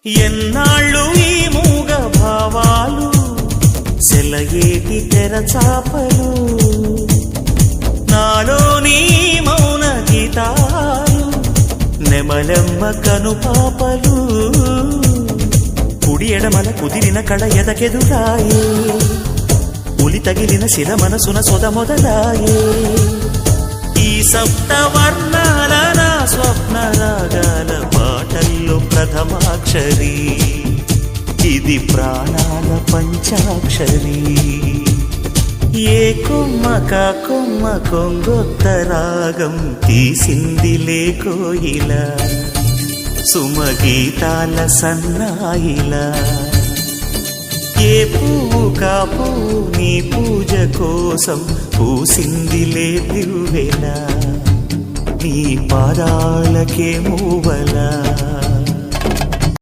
ఎన్నాళ్ళు ఈ మూగ భావాలు సెలయేటి తెరచాపలు నాలోని మౌన గీతాలు నెమలెమ్మ కనుపాపలు కుడి ఎడమల కుదిరిన కళ ఎదకెదురాయే ఉలి తగిలిన శిల మనసున సొద మొదలాయే ఈ సప్తవర్ణాల నా స్వప్న రాగాల పాటల్లో ప్రథమాక్షరి ఇది ప్రాణాల పంచాక్షరి ఏ కొమ్మక కొమ్మ కొంగొత్త రాగం తీసిందిలే కోయిలా సుమగీతాల సన్నాయిలా ఏ పువ్వు కాపు నీ పూజ కోసం పూసిందిలే దివ్వెలా నీ పాదాలకే మూవలా